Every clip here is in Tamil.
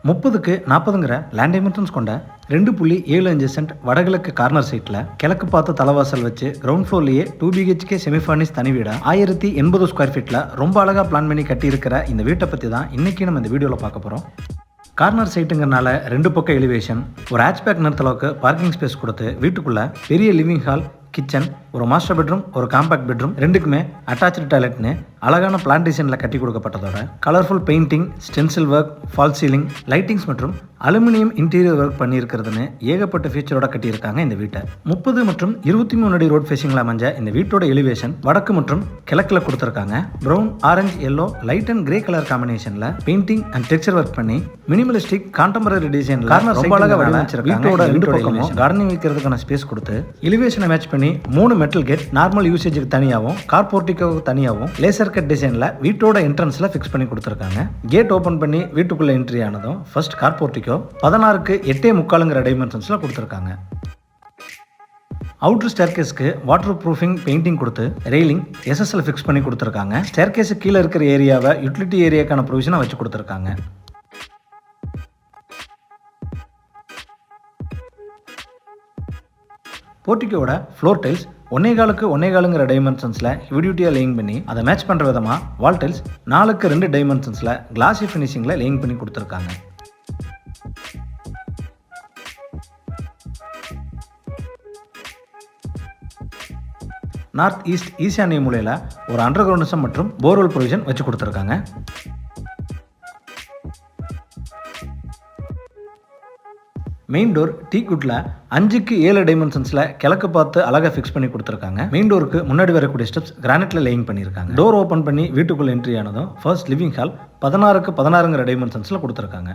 30க்கு 40ங்கிற லேண்ட் டைமென்ஷன்ஸ் கொண்ட 2.75 சென்ட் வடகிழக்கு கார்னர் சைட்டில் கிழக்கு பார்த்த தலைவாசல் வச்சு கிரவுண்ட் ஃப்ளோர்லேயே 2 BHK செமி ஃபர்னிஷ் தனி வீடா 1080 ஸ்கொயர் ஃபீட்டில் ரொம்ப அழகாக பிளான் பண்ணி கட்டியிருக்கிற இந்த வீட்டை பற்றி தான் இன்றைக்கி நம்ம இந்த வீடியோவில் பார்க்க போகிறோம். கார்னர் சைட்டுங்கிறனால 2 பக்கம் எலிவேஷன், ஒரு ஹேட்ச்பேக் நிறுத்தளவுக்கு பார்க்கிங் ஸ்பேஸ் கொடுத்து வீட்டுக்குள்ளே பெரிய லிவிங் ஹால், கிச்சன், ஒரு மாஸ்டர் பெட்ரூம், ஒரு காம்பேக்ட் பெட்ரூம், ரெண்டுக்குமே அட்டாச்சு டாய்லெட்னு அழகான பிளான் டிசைனில் கட்டி கொடுக்கப்பட்டதோட colourful painting, stencil work, fall ceiling, lightings மற்றும் அலுமினியம் இன்டீரியர் ஒர்க் பண்ணியிருக்கிறதுன்னு ஏகப்பட்ட ஃபீச்சரோட கட்டியிருக்காங்க இந்த வீட்டை. 30 மற்றும் 23 அடி ரோட் ஃபேசிங்கில் அமைஞ்ச இந்த வீட்டோட எலிவேஷன் வடக்கு மற்றும் கிழக்கில் கொடுத்துருக்காங்க. Brown, orange, yellow, light and grey colour காம்பினேஷனில் பெயிண்டிங் அண்ட் டெக்ஸ்சர் ஒர்க் பண்ணி மினிமலிஸ்டிக் கான்டெம்பரரி டிசைனில் ரொம்ப அழகாக வடிவமைச்சிருக்காங்க. வீட்டோட 2 பக்கமும் கார்டனிங் வைக்கிறதுக்கான ஸ்பேஸ் கொடுத்து எலிவேஷனை மேட்ச் பண்ணி 3 மெட்டல் கேட் நார்மல் யூசேஜுக்கு தனியாகவும் கார் போர்ட்டிகோவுக்கு தனியாகவும் லேசர் கட் டிசைனில் வீட்டோட என்ட்ரன்ஸில் ஃபிக்ஸ் பண்ணி கொடுத்துருக்காங்க. கேட் ஓப்பன் பண்ணி வீட்டுக்குள்ளே என்ட்ரி ஆனதும் ஃபர்ஸ்ட் கார் போர்ட்டிகோ 16க்கு 8.75 டைமென்ஷன்ஸில் கொடுத்துருக்காங்க. அவுட்டர் ஸ்டேர்கேஸ்க்கு வாட்டர் ப்ரூஃபிங் பெயிண்டிங் கொடுத்து ரெயிலிங் SSL ஃபிக்ஸ் பண்ணி கொடுத்துருக்காங்க. ஸ்டேர்கேஸு கீழே இருக்கிற ஏரியாவை யூட்டிலிட்டி ஏரியாக்கான ப்ரொவிஷனை வச்சு கொடுத்துருக்காங்க. போர்ட்டிகோட ஃப்ளோர் டைல்ஸ் 1.25க்கு 1.25ங்கிற டைமென்ஷன்ஸில் ஹெவிடியூட்டியாக லேயிங் பண்ணி அதை மேட்ச் பண்ணுற விதமாக வால் டைல்ஸ் 4க்கு 2 டைமென்ஷன்ஸில் கிளாசி ஃபினிஷிங்கில் லேயிங் பண்ணி கொடுத்துருக்காங்க. நார்த் ஈஸ்ட் ஈசானிய மூலையில் ஒரு அண்டர் கிரவுண்ட் மற்றும் போர்வெல் ப்ரொவிஷன் வச்சு கொடுத்துருக்காங்க. மெயின் டோர் டீக்குட்ல 5க்கு 7 டைமென்ஷன்ஸில் கிழக்கு பார்த்து அழகாக ஃபிக்ஸ் பண்ணி கொடுத்துருக்காங்க. மெயின் டோருக்கு முன்னாடி வரக்கூடிய ஸ்டெப்ஸ் கிரானைட்ல லேயிங் பண்ணியிருக்காங்க. டோர் ஓப்பன் பண்ணி வீட்டுக்குள்ள என்ட்ரி ஆனதும் ஃபர்ஸ்ட் லிவிங் ஹால் 16க்கு 16ங்கிற டைமென்ஷன்ஸில் கொடுத்துருக்காங்க.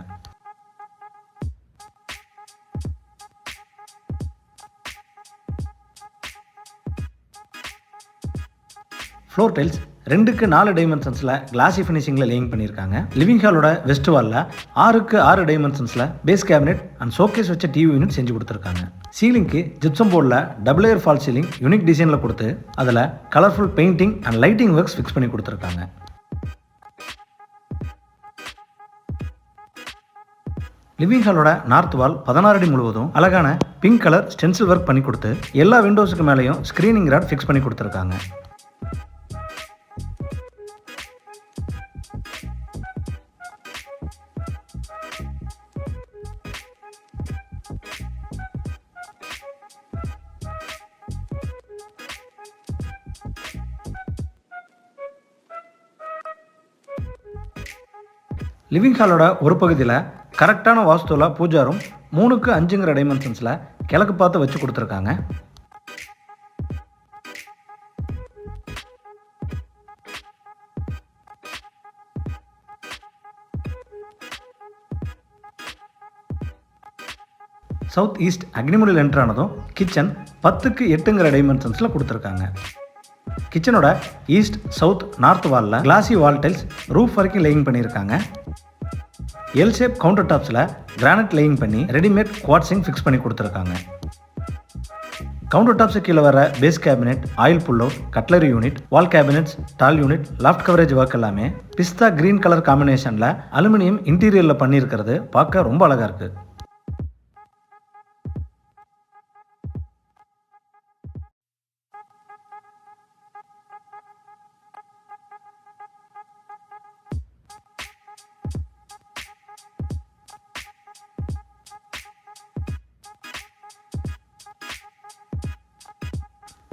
ஃப்ளோர் டைல்ஸ் 2க்கு 4 டைமென்ஷன்ஸில் கிளாசி ஃபினிஷிங்கில் லேயிங் பண்ணியிருக்காங்க. லிவிங் ஹாலோட வெஸ்ட் வாலில் 6க்கு 6 டைமென்ஷன்ஸில் பேஸ் கேபினெட் அண்ட் ஷோகேஸ் வச்ச டிவி யூனிட் செஞ்சு கொடுத்துருக்காங்க. சீலிங்க்கு ஜிப்சம் போர்டில் double layer fall ceiling unique டிசைனில் கொடுத்து அதில் colourful painting and lighting works fix பண்ணி கொடுத்துருக்காங்க. லிவிங் ஹாலோட நார்த் வால் 16 அடி முழுவதும் அழகான பிங்க் கலர் ஸ்டென்சில் ஒர்க் பண்ணி கொடுத்து எல்லா விண்டோஸுக்கு மேலேயும் ஸ்க்ரீனிங் ராட் ஃபிக்ஸ் பண்ணி கொடுத்துருக்காங்க. லிவிங் ஹாலோட ஒரு பகுதியில் கரெக்டான வாஸ்துவில் பூஜாரும் 3க்கு 5ங்கிற டைமென்ஷன்ஸில் கிழக்கு பார்த்து வச்சு கொடுத்துருக்காங்க. சவுத் ஈஸ்ட் அக்னிமுடியில் என்ட்ரு ஆனதும் கிச்சன் 10க்கு 8ங்கிற டைமென்ஷன்ஸில் கொடுத்துருக்காங்க. கிச்சனோட ஈஸ்ட், சவுத், நார்த் வாலில் கிளாசி வால் டைல்ஸ் ரூஃப் வரைக்கும் லேயிங் பண்ணியிருக்காங்க. எல் ஷேப் கவுண்டர் டாப்ஸில் கிரானைட் லேயிங் பண்ணி ரெடிமேட் குவாட்ஸிங் ஃபிக்ஸ் பண்ணி கொடுத்துருக்காங்க. கவுண்டர் டாப்ஸு கீழே வர base cabinet, oil pull out, cutlery unit, wall cabinets, tall unit, loft coverage work எல்லாமே பிஸ்தா கிரீன் கலர் காம்பினேஷனில் அலுமினியம் இன்டீரியரில் பண்ணியிருக்கிறது பார்க்க ரொம்ப அழகாக இருக்குது.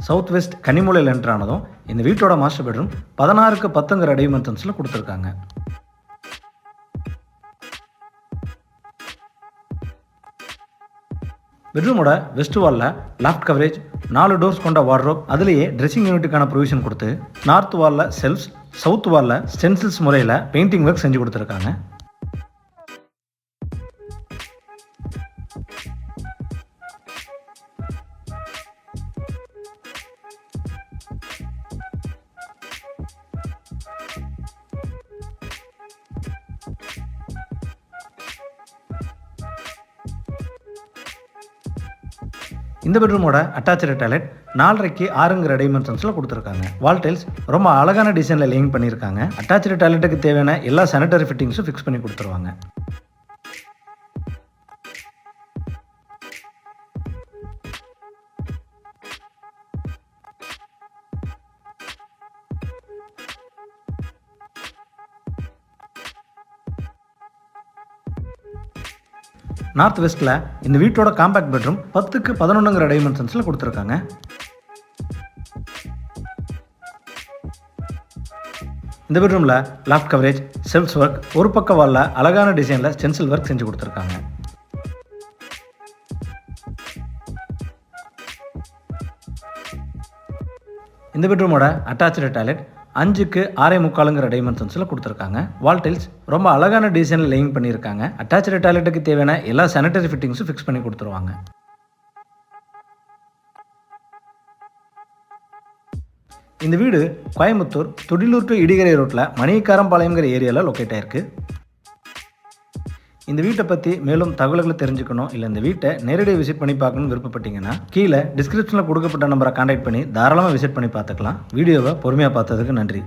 சவுத் வெஸ்ட் கன்னிமூலையில் என்ட்ரு ஆனதும் இந்த வீட்டோட மாஸ்டர் பெட்ரூம் 16க்கு 10ங்கிற டைமென்ஷன்ஸில் கொடுத்துருக்காங்க. பெட்ரூமோட வெஸ்ட் வாலில் லாஃப்ட் கவரேஜ், 4 டோர்ஸ் கொண்ட வார்ட்ரோப், அதுலேயே ட்ரெஸ்ஸிங் யூனிட்டுக்கான ப்ரொவிஷன் கொடுத்து நார்த் வாலில் செல்ஃப்ஸ், சவுத் வாலில் ஸ்டென்சில்ஸ் முறையில் பெயிண்டிங் ஒர்க் செஞ்சு கொடுத்துருக்காங்க. இந்த பெட்ரூமோட அட்டாச்சு டாய்லெட் 4.5க்கு 6ங்கிற டைமென்ஷன்ஸில் கொடுத்துருக்காங்க. வால் டைல்ஸ் ரொம்ப அழகான டிசைனில் லேயிங் பண்ணியிருக்காங்க. அட்டாச்சு டாய்லெட்டுக்கு தேவையான எல்லா சானிட்டரி ஃபிட்டிங்ஸும் ஃபிக்ஸ் பண்ணி கொடுத்துருவாங்க. நார்த் வெஸ்ட்டில் இந்த வீட்டோட காம்பேக்ட் பெட்ரூம் 10க்கு 11ங்கிற டைமென்ஷன்ஸில் கொடுத்துருக்காங்க. இந்த பெட்ரூமில் லாஃப்ட் கவரேஜ், செல்ஃப்ஸ் ஒர்க், ஒரு பக்க வாலில் அழகான டிசைனில் ஸ்டென்சில் ஒர்க் செஞ்சு கொடுத்துருக்காங்க. இந்த பெட்ரூமோட அட்டாச்சு டாய்லெட் 5க்கு 6.25ங்கிற டைமென்ஷன்ஸில் கொடுத்துருக்காங்க. வால் டைல்ஸ் ரொம்ப அழகான டிசைனில் லேயிங் பண்ணியிருக்காங்க. அட்டாச்சு டாய்லெட்டுக்கு தேவையான எல்லா சானிட்டரி ஃபிட்டிங்ஸும் ஃபிக்ஸ் பண்ணி கொடுத்துருவாங்க. இந்த வீடு கோயம்புத்தூர் துடிலூர் டு இடிகரை ரோட்டில் மணிக்காரம்பாளையங்கிற ஏரியாவில் லொக்கேட் ஆயிருக்கு. இந்த வீட்டை பற்றி மேலும் தகவல்களை தெரிஞ்சுக்கணும், இல்லை இந்த வீட்டை நேரடியாக விசிட் பண்ணி பார்க்கணும்னு விருப்பப்பட்டீங்கன்னா கீழே டிஸ்கிரிப்ஷனில் கொடுக்கப்பட்ட நம்பரை கான்டாக்ட் பண்ணி தாராளமாக விசிட் பண்ணி பார்த்துக்கலாம். வீடியோவை பொறுமையாக பார்த்ததுக்கு நன்றி.